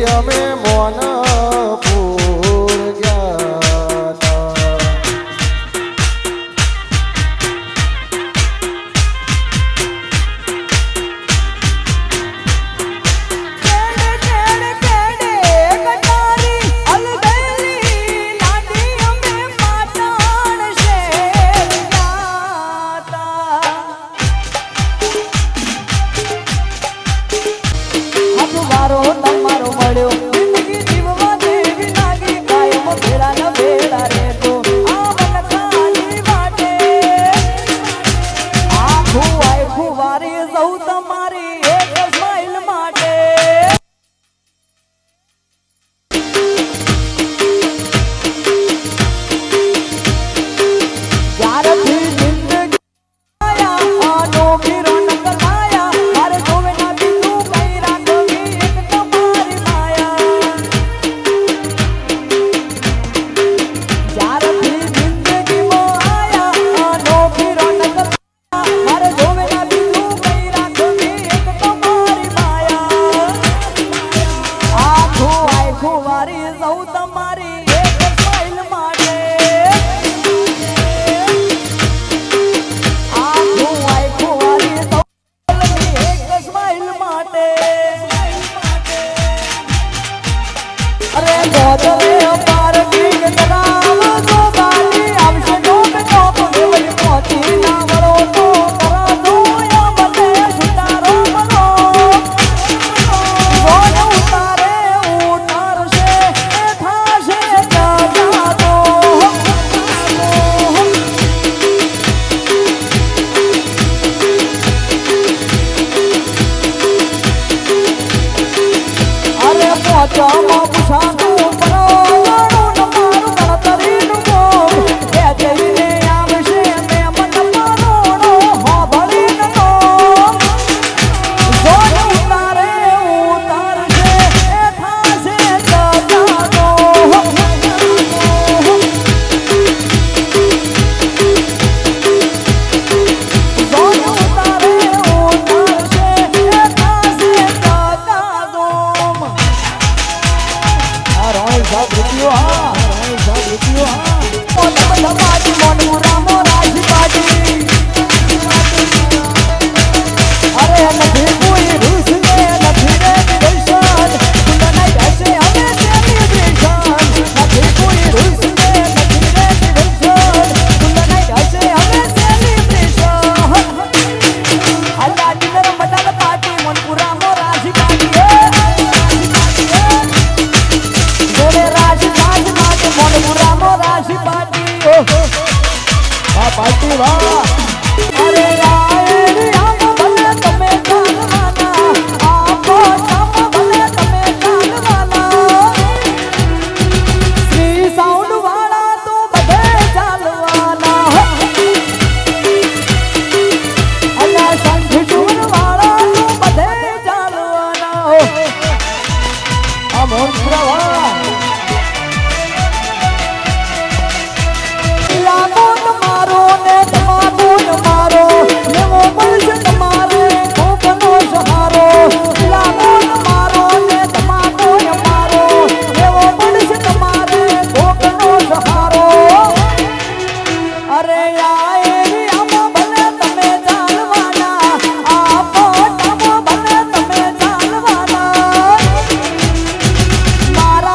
અમે મોનપુર ગયા તા. તમારો મળ્યો જિંદગી જીવવા દેવી લાગી કાયમ ભેળા ન ભેળા રહેતો આ મનખાની વાટે આખું આખું વારી જવું તમારી એક સ્માઈલ માટે જ્યારથી જિંદગી આયા અનોખી રોનક લાયા મારે જોવે ના બીજું કઈ રાખવી એક તમારી માયા જ્યારથી જિંદગીમાં આયા અનોખી રોનક લાયા મારે જોવે ના બીજું કઈ રાખવી એક તમારી માયા આખું આખું વારી જવું તમારી એક સ્માઈલ માટે આખું આખું વારી જવું એક સ્માઈલ માટે અરે ગોદરે અપાર કી તરાવ તો ગાલી આવશે નો ટોપ દેવલી પહોંચી ના વળો તો કરા દો યા મને સુતારો મનો ગોન ઉતારશે એ થાશે જાજા દો અરે પહોંચવામાં પૂછાતું પરાવણું ન મારું ગણતરીનું ગોમ કે જઈને આવશે ને મન પરોણો હોભળીને ગોમ ગોન ઉતારશે એ થાશે જાજા દો ગોન ઉતારશે એ થાશે જાજા દો રોય સાબ રૂપિયો હા રોય સાબ રૂપિયો હા મોન ધમાડી મોનપુરા મોરાજી પાટી અરે નથી કોઈ રૂસ ને નથી રે નિવેશન તુલના જશે અમે સેલિબ્રેશન નથી કોઈ રૂસ ને નથી રે નિવેશન તુલના જશે અમે સેલિબ્રેશન અલ્લાહ દિનર મડલ પાટી મોનપુરા મોરાજી પાટી જોડે રાજ માટે મોનપુરા મોરાજી પાટી આ પાર્ટી વાહ. અરે રાયડી આમ ભલે તમે ચાલવાના આપો તમ ભલે તમે ચાલવાના શ્રી સાઉન્ડ વાળા તો બધે ચાલવાના અલા સંઘ ચૂર વાળા તો બધે ચાલવાના આ મોનપુરા વાહ. લાગો તમારો ને તમારો મારો લેવો મળશે તમારે કોકનો સહારો લાગો તમારો ને તમારો મારો લેવો મળશે તમારે કોકનો સહારો અરે આયરી આમો ભલે તમે ચાલવાના આપો તમો ભલે તમે ચાલવાના મારા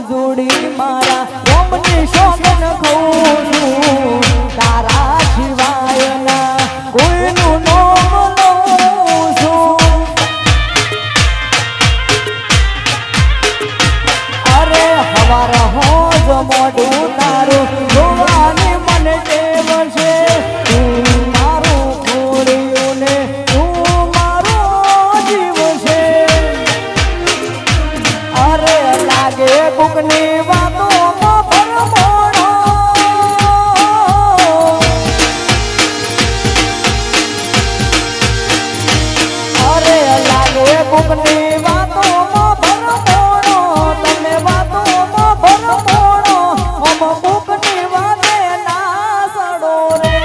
જોડી મારા રોમની શોખન ખઉં છું તારા સિવાયના કોઈનું નામ લઉં છું અરે હવાર હોજ મોઢું તારું જોવાની મને ટેવ છે તું મારું ખોડિયું ને તું મારો જીવ છે અરે લાગે કોકની વાતોમાં ભરમોડો અરે લાગે કોકની વાતોમાં ભરમોડો તમે વાતોમાં ભરમોડો અમ કોકની વાતે ના સડો રે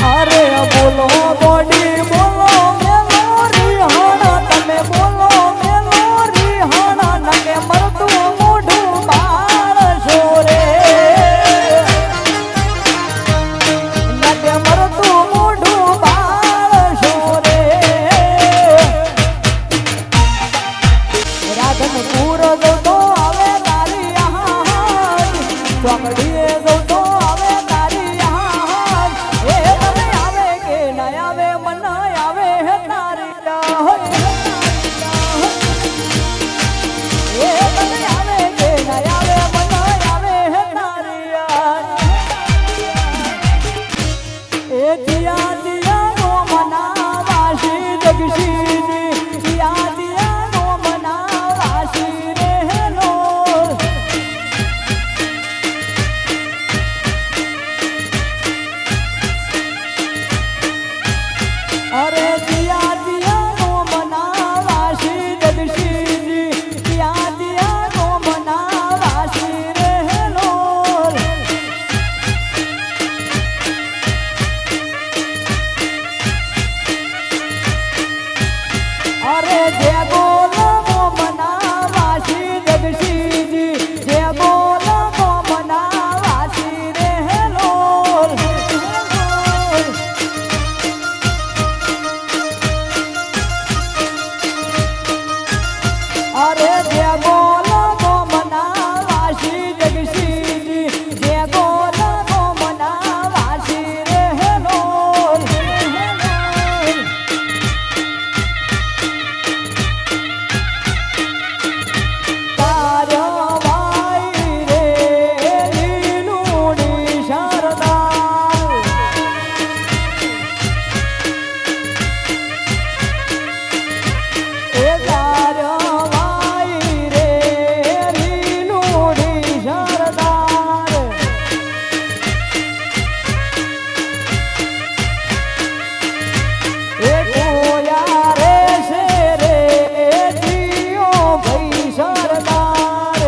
અરે બોલો બોડી બોલો મેલોરી હાણા તમે બોલો મેલોરી હાણા નકે મરતું મોઢું બાળ છોરે નકે મરતું મોઢું બાળ છોરે રાધનપુર જતો આવે તારી હાથ ચોકડીએ જતો આવે તારી હાથ એ મને આવે કે ન આવે મન આવે હે તારી ડાહ એ મને આવે કે ન આવે મન આવે હે તારી એ દિયા દિયા નો મનાવાસી જગશીની દિયા દિયા નો મનાવાસી રે હેલો અરે દિયા દિયા નો મનાવાસી જગશીની દિયા દિયા નો મનાવાસી રે હેલો અરે જે બોલો મનાવાસી જગશીજી જે બોલો મનાવાસી રે હેલો અરે જે બોલો મનાવાસી જગશીજી જે બોલો મનાવાસી રે હેલો તારા ભાઈ રે લીલુડી શારદા એ તારા ભાઈ રે લીલુડી શારદા એ કોયા રે છે રે જીઓ ભાઈ સરદાર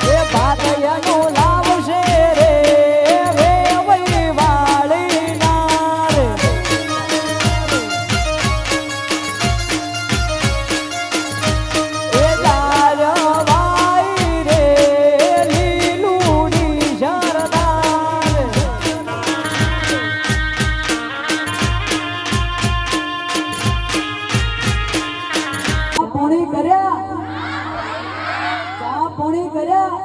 એ ભાતયાનું લાવશે રે વેવઈ વાળી નાર એ તારા ભાઈ રે લીલુડી શારદાર પોણી કર્યા ચા પોણી કર્યા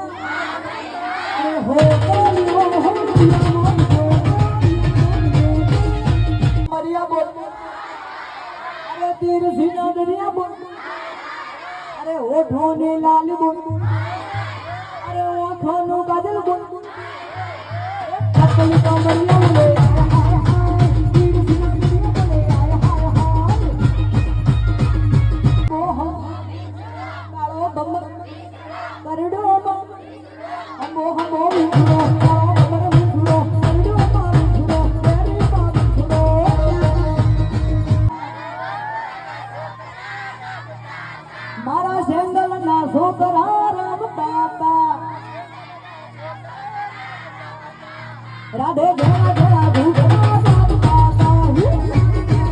અરે હો મરિયા બોલ અરે તીર સીના દરિયા બોલ અરે ઓઠો ને લાલ બોલ અરે આંખો નો કાજલ બોલ અકલ કા મરિયા બોલે તીર સીના દરિયા બોલે આય હાય હાય ઓહ કાળો બમ કરડો બમ હમો હમો ઉઠો કાળો બમ ઉઠો કરડો બમ ઉઠો તેરી બાત ઉઠો મારા સેંગલ ના છોકરા રમતા હતા રાધે ઘણા ઘણા ધૂપના વાગતા હતા